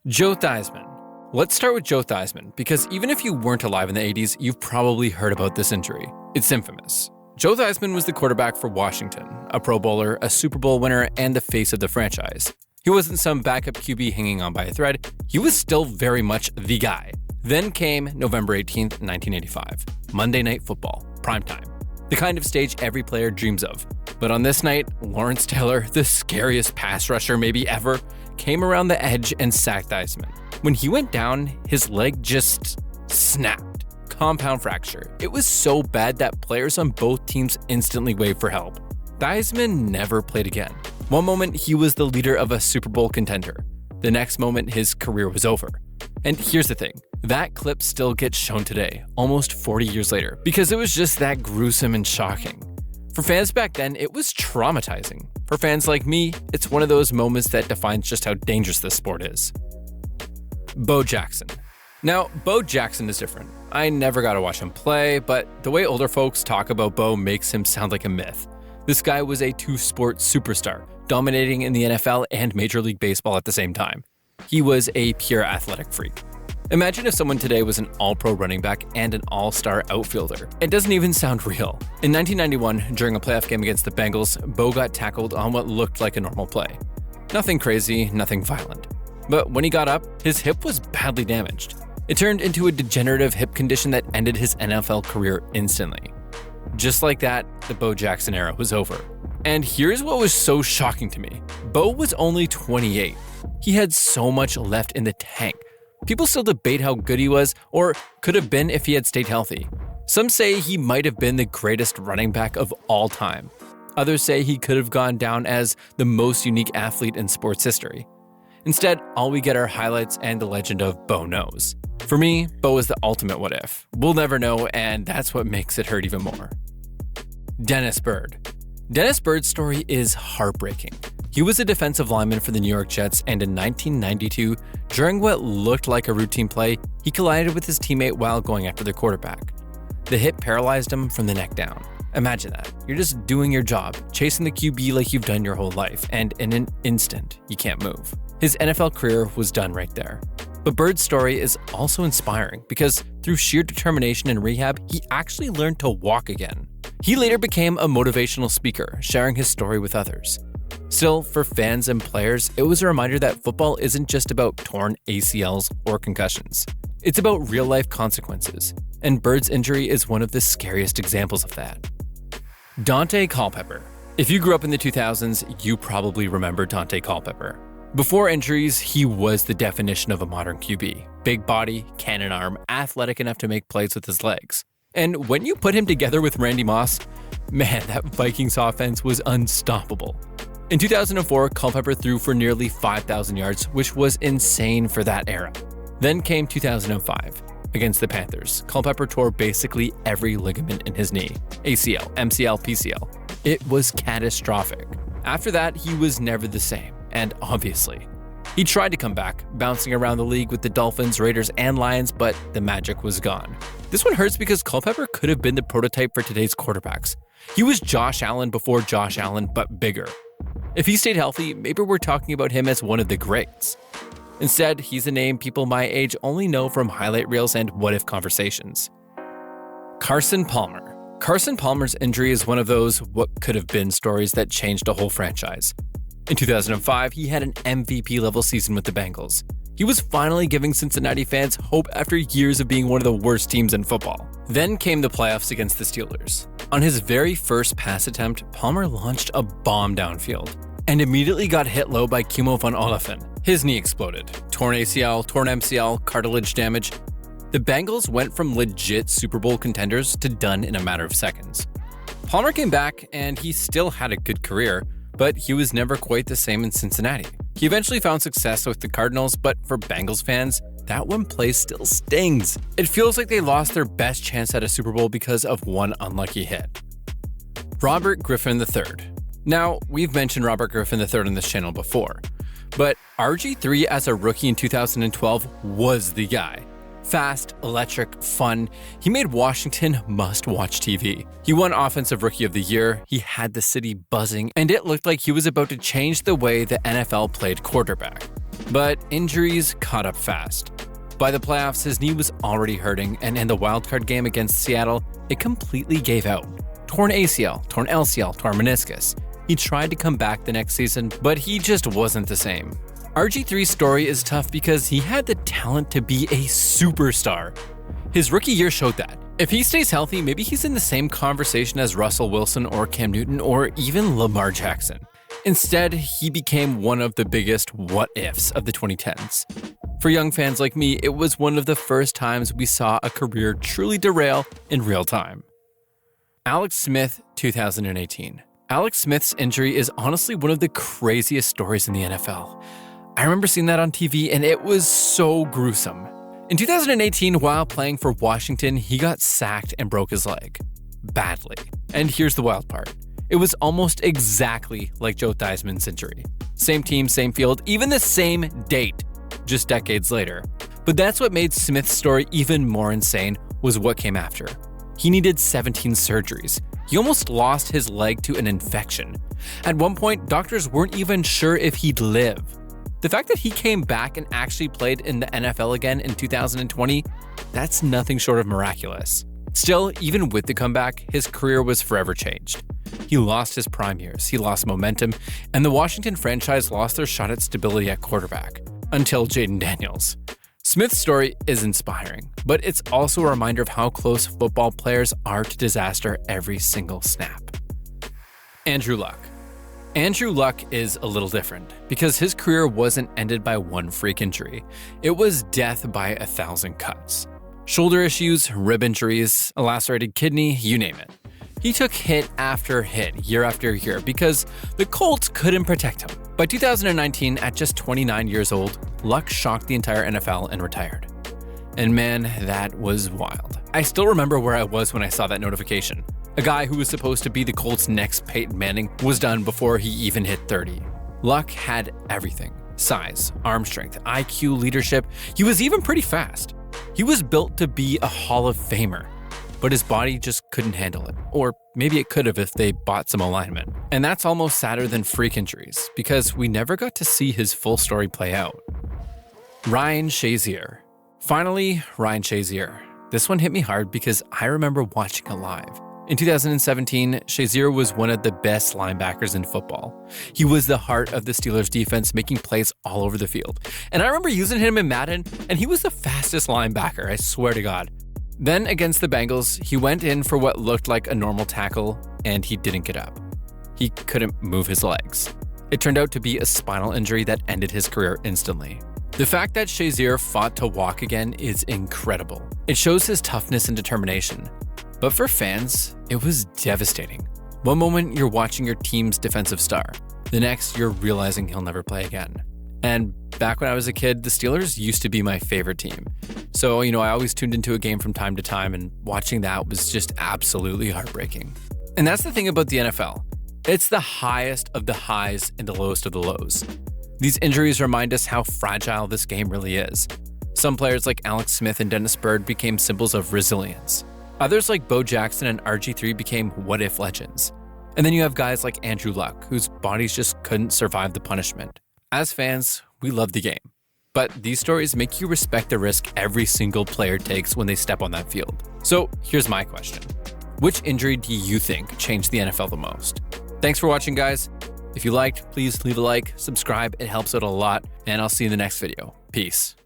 Joe Theismann. Let's start with Joe Theismann, because even if you weren't alive in the 80s, you've probably heard about this injury. It's infamous. Joe Theismann was the quarterback for Washington, a Pro Bowler, a Super Bowl winner, and the face of the franchise. He wasn't some backup QB hanging on by a thread. He was still very much the guy. Then came November 18th, 1985. Monday Night Football, primetime. The kind of stage every player dreams of. But on this night, Lawrence Taylor, the scariest pass rusher maybe ever, came around the edge and sacked Theismann. When he went down, his leg just snapped. Compound fracture. It was so bad that players on both teams instantly waved for help. Theismann never played again. One moment, he was the leader of a Super Bowl contender. The next moment, his career was over. And here's the thing, that clip still gets shown today, almost 40 years later, because it was just that gruesome and shocking. For fans back then, it was traumatizing. For fans like me, it's one of those moments that defines just how dangerous this sport is. Bo Jackson. Now, Bo Jackson is different. I never got to watch him play, but the way older folks talk about Bo makes him sound like a myth. This guy was a two-sport superstar, dominating in the NFL and Major League Baseball at the same time. He was a pure athletic freak. Imagine if someone today was an all-pro running back and an all-star outfielder. It doesn't even sound real. In 1991, during a playoff game against the Bengals, Bo got tackled on what looked like a normal play. Nothing crazy, nothing violent. But when he got up, his hip was badly damaged. It turned into a degenerative hip condition that ended his NFL career instantly. Just like that, the Bo Jackson era was over. And here's what was so shocking to me. Bo was only 28. He had so much left in the tank. People still debate how good he was, or could have been if he had stayed healthy. Some say he might have been the greatest running back of all time. Others say he could have gone down as the most unique athlete in sports history. Instead, all we get are highlights and the legend of Bo knows. For me, Bo is the ultimate what if. We'll never know, and that's what makes it hurt even more. Dennis Byrd. Dennis Byrd's story is heartbreaking. He was a defensive lineman for the New York Jets, and in 1992, during what looked like a routine play, he collided with his teammate while going after the quarterback. The hit paralyzed him from the neck down. Imagine that. You're just doing your job, chasing the QB like you've done your whole life, and in an instant, you can't move. His NFL career was done right there. But Byrd's story is also inspiring because through sheer determination and rehab, he actually learned to walk again. He later became a motivational speaker, sharing his story with others. Still, for fans and players, it was a reminder that football isn't just about torn ACLs or concussions. It's about real-life consequences, and Byrd's injury is one of the scariest examples of that. Dante Culpepper. If you grew up in the 2000s, you probably remember Dante Culpepper. Before injuries, he was the definition of a modern QB. Big body, cannon arm, athletic enough to make plays with his legs. And when you put him together with Randy Moss, man, that Vikings offense was unstoppable. In 2004, Culpepper threw for nearly 5,000 yards, which was insane for that era. Then came 2005. Against the Panthers, Culpepper tore basically every ligament in his knee. ACL, MCL, PCL. It was catastrophic. After that, he was never the same, and obviously. He tried to come back, bouncing around the league with the Dolphins, Raiders, and Lions, but the magic was gone. This one hurts because Culpepper could have been the prototype for today's quarterbacks. He was Josh Allen before Josh Allen, but bigger. If he stayed healthy, maybe we're talking about him as one of the greats. Instead, he's a name people my age only know from highlight reels and what-if conversations. Carson Palmer. Carson Palmer's injury is one of those what-could-have-been stories that changed a whole franchise. In 2005, he had an MVP-level season with the Bengals. He was finally giving Cincinnati fans hope after years of being one of the worst teams in football. Then came the playoffs against the Steelers. On his very first pass attempt, Palmer launched a bomb downfield and immediately got hit low by Kimo von Oliphant. His knee exploded. Torn ACL, torn MCL, cartilage damage. The Bengals went from legit Super Bowl contenders to done in a matter of seconds. Palmer came back and he still had a good career, but he was never quite the same in Cincinnati. He eventually found success with the Cardinals, but for Bengals fans, that one play still stings. It feels like they lost their best chance at a Super Bowl because of one unlucky hit. Robert Griffin III. Now, we've mentioned Robert Griffin III on this channel before, but RG3 as a rookie in 2012 was the guy. Fast, electric, fun. He made Washington must-watch TV. He won Offensive Rookie of the Year, he had the city buzzing, and it looked like he was about to change the way the NFL played quarterback. But injuries caught up fast. By the playoffs, his knee was already hurting, and in the wildcard game against Seattle, it completely gave out. Torn ACL, torn LCL, torn meniscus. He tried to come back the next season, but he just wasn't the same. RG3's story is tough because he had the talent to be a superstar. His rookie year showed that. If he stays healthy, maybe he's in the same conversation as Russell Wilson or Cam Newton or even Lamar Jackson. Instead, he became one of the biggest what-ifs of the 2010s. For young fans like me, it was one of the first times we saw a career truly derail in real time. Alex Smith, 2018. Alex Smith's injury is honestly one of the craziest stories in the NFL. I remember seeing that on TV and it was so gruesome. In 2018, while playing for Washington, he got sacked and broke his leg. Badly. And here's the wild part. It was almost exactly like Joe Theismann's injury. Same team, same field, even the same date, just decades later. But that's what made Smith's story even more insane was what came after. He needed 17 surgeries. He almost lost his leg to an infection. At one point, doctors weren't even sure if he'd live. The fact that he came back and actually played in the NFL again in 2020, that's nothing short of miraculous. Still, even with the comeback, his career was forever changed. He lost his prime years, he lost momentum, and the Washington franchise lost their shot at stability at quarterback, until Jaden Daniels. Smith's story is inspiring, but it's also a reminder of how close football players are to disaster every single snap. Andrew Luck. Andrew Luck is a little different because his career wasn't ended by one freak injury. It was death by 1,000 cuts. Shoulder issues, rib injuries, a lacerated kidney, you name it. He took hit after hit, year after year, because the Colts couldn't protect him. By 2019, at just 29 years old, Luck shocked the entire NFL and retired. And man, that was wild. I still remember where I was when I saw that notification. A guy who was supposed to be the Colts' next Peyton Manning was done before he even hit 30. Luck had everything. Size, arm strength, IQ, leadership. He was even pretty fast. He was built to be a Hall of Famer, but his body just couldn't handle it. Or maybe it could have if they bought some alignment. And that's almost sadder than freak injuries, because we never got to see his full story play out. Ryan Shazier. Finally, Ryan Shazier. This one hit me hard because I remember watching it live. In 2017, Shazier was one of the best linebackers in football. He was the heart of the Steelers' defense, making plays all over the field. And I remember using him in Madden, and he was the fastest linebacker, I swear to God. Then against the Bengals, he went in for what looked like a normal tackle, and he didn't get up. He couldn't move his legs. It turned out to be a spinal injury that ended his career instantly. The fact that Shazier fought to walk again is incredible. It shows his toughness and determination. But for fans, it was devastating. One moment you're watching your team's defensive star. The next, you're realizing he'll never play again. And back when I was a kid, the Steelers used to be my favorite team. So, I always tuned into a game from time to time, and watching that was just absolutely heartbreaking. And that's the thing about the NFL. It's the highest of the highs and the lowest of the lows. These injuries remind us how fragile this game really is. Some players like Alex Smith and Dennis Byrd became symbols of resilience. Others like Bo Jackson and RG3 became what-if legends. And then you have guys like Andrew Luck, whose bodies just couldn't survive the punishment. As fans, we love the game. But these stories make you respect the risk every single player takes when they step on that field. So here's my question. Which injury do you think changed the NFL the most? Thanks for watching, guys. If you liked, please leave a like, subscribe, it helps out a lot, and I'll see you in the next video. Peace.